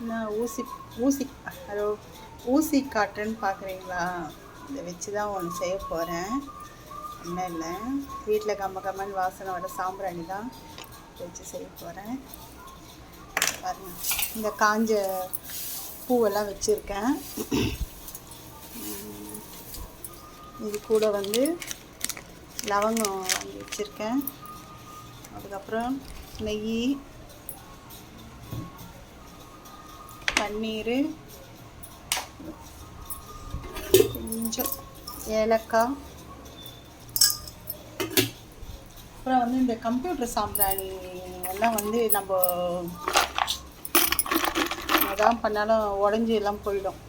நான் ஊசி ஹலோ ஊசி காட்டுறேன்னு பார்க்குறீங்களா? இதை வச்சு தான் ஒன்று செய்ய போகிறேன். என்ன இல்லை, வீட்டில் கம்மன்னு வாசனை வர சாம்பிராணி தான் வச்சு செய்ய போகிறேன். பாருங்கள், இந்த காஞ்ச பூவெல்லாம் வச்சுருக்கேன். இது கூட லவங்கம் வாங்கி வச்சுருக்கேன். அதுக்கப்புறம் நெய், பன்னீர், கொஞ்சம் ஏலக்காய், அப்புறம் இந்த கம்ப்யூட்டர் சாம்பிராணி எல்லாம் நம்ம எதாவது பண்ணாலும் உடஞ்சி எல்லாம் போயிடும்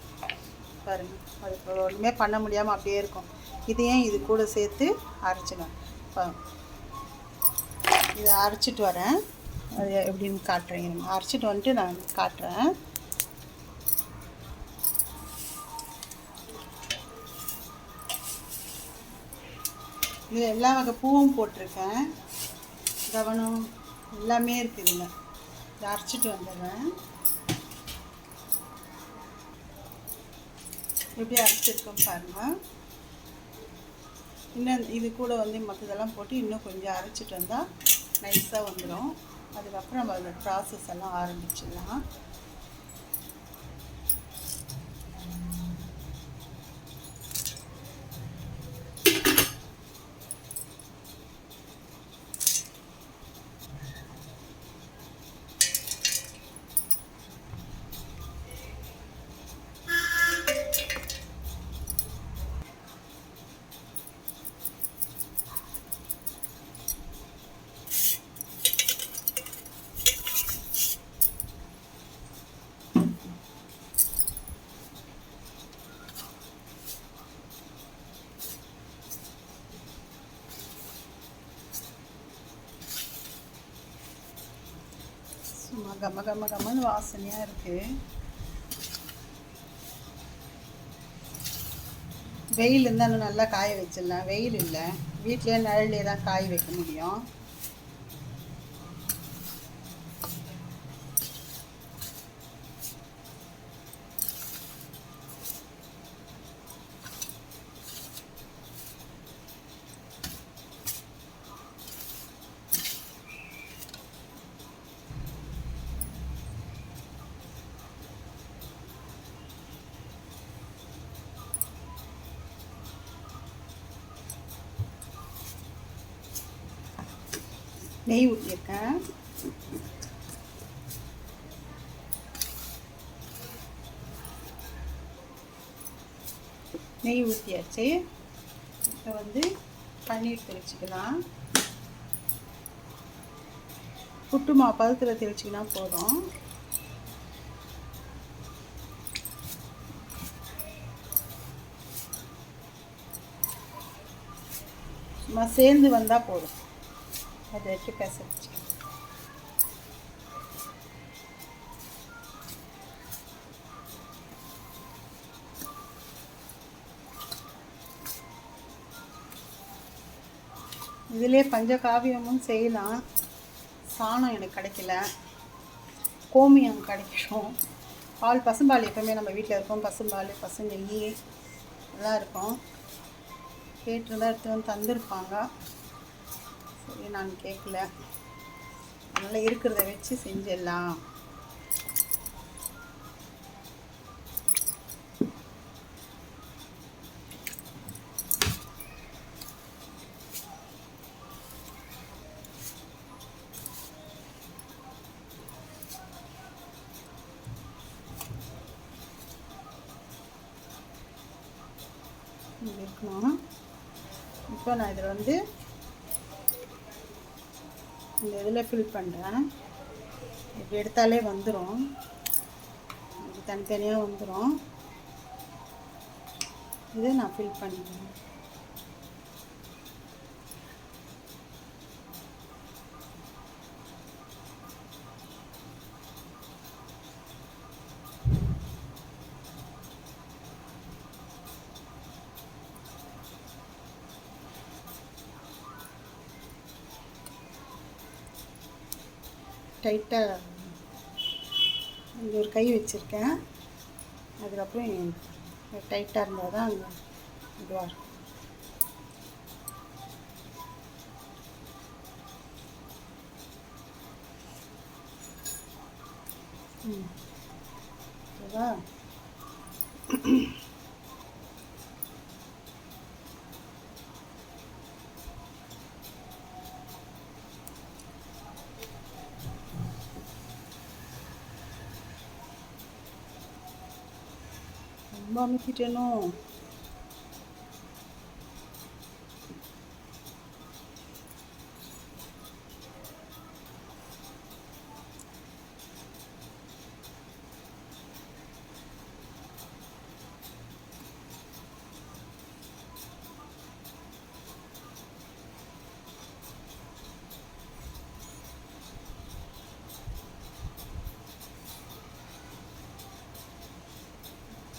பாருங்கள். அது ஒன்றுமே பண்ண முடியாமல் அப்படியே இருக்கும். இதையும் இது கூட சேர்த்து அரைச்சிடுவேன். இப்போ இதை அரைச்சிட்டு வரேன், அது எப்படின்னு காட்டுறேன். அரைச்சிட்டு வந்துட்டு நான் காட்டுறேன். இது எல்லா வகை பூவும் போட்டிருக்கேன், கவனம் எல்லாமே இருக்குதுங்க. இதை அரைச்சிட்டு வந்துடுறேன். எப்படி அரைச்சிருக்கோம் பாருங்கள். இன்னும் இது கூட மற்றதெல்லாம் போட்டு இன்னும் கொஞ்சம் அரைச்சிட்டு வந்தால் நைஸாக வந்துடும். அதுக்கப்புறம் நம்ம அந்த ப்ராசஸ் எல்லாம் ஆரம்பிச்சிடலாம். சும்மா கம்மன்னு வாசனையாக இருக்குது. வெயில் இருந்தால் நல்லா காய வச்சிடலாம். வெயில் இல்லை, வீட்டிலே நிழல்லே தான் காய வைக்க முடியும். நெய் ஊற்றியிருக்கேன். நெய் ஊற்றியாச்சு. இப்போ பன்னீர் தெளிச்சிக்கலாம். புட்டு மாவு பதத்தில் தெளிச்சிக்கினா போதும். சும்மா சேர்ந்து வந்தால் போதும். அதை வச்சு பிசைச்சு இதிலே பஞ்சகாவியமும் செய்யலாம். சாணம் எனக்கு கிடைக்கல, கோமியம் கிடைக்கும். பால், பசும்பால் எப்பவுமே நம்ம வீட்டில் இருக்கும். பசும்பால், பசு நெய் எல்லாம் இருக்கும். கேட்டுருந்தா எடுத்து தந்துருப்பாங்க. சரி, நான் கேட்கல, அதனால் இருக்கிறத வச்சு செஞ்சிடலாம். இருக்கணும். இப்போ நான் இதில் இந்த இதில் ஃபில் பண்ணுறேன். இப்படி எடுத்தாலே வந்துடும், இது தனித்தனியாக வந்துடும். இதை நான் ஃபில் பண்ணிடுறேன். டைட்டாக இங்கே ஒரு கை வச்சுருக்கேன். அதுக்கப்புறம் டைட்டாக இருந்தால் தான் அங்கே இதுவாக இருக்கும். ஓகேவா? ரொம்ப அமுக்கிட்டேனோ?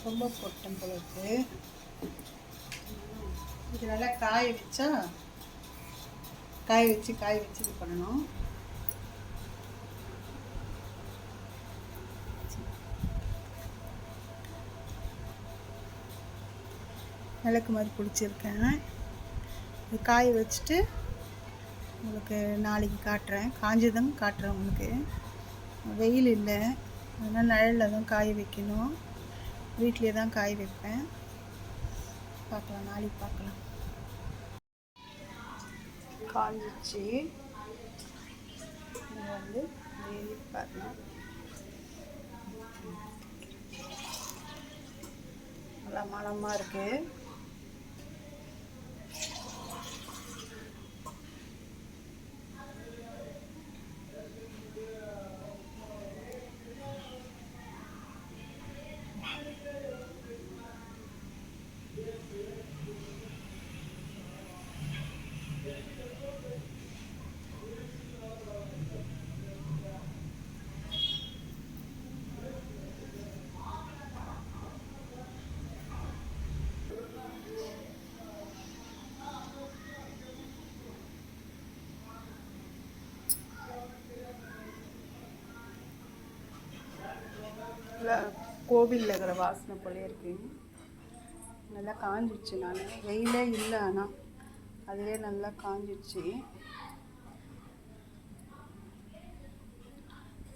ரொம்ப போட்டேன் போல இருக்கு. இது நல்லா காய வச்சு இது பண்ணணும். விளக்கு மாதிரி பிடிச்சிருக்கேன். இது காய வச்சுட்டு உங்களுக்கு நாளைக்கு காட்டுறேன். காஞ்சதும் காட்டுறேன் உங்களுக்கு. வெயில் இல்லை, அதனால் நிழலில் தான் காய வைக்கணும். வீட்டிலே தான் காய வைப்பேன். பார்க்கலாம், நாளைக்கு பார்க்கலாம். காஞ்சிச்சு. இது வந்து பாருங்கள், நல்லா மணமாக இருக்குது. கோவிலில் இருக்கிற வாசனை போலே இருக்கு. நல்லா காஞ்சிடுச்சு. நான் வெயிலே இல்லை, ஆனால் அதுவே நல்லா காஞ்சிடுச்சு.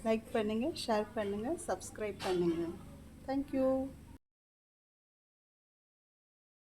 லைக் பண்ணுங்கள், ஷேர் பண்ணுங்கள், சப்ஸ்கிரைப் பண்ணுங்கள். தேங்க்யூ.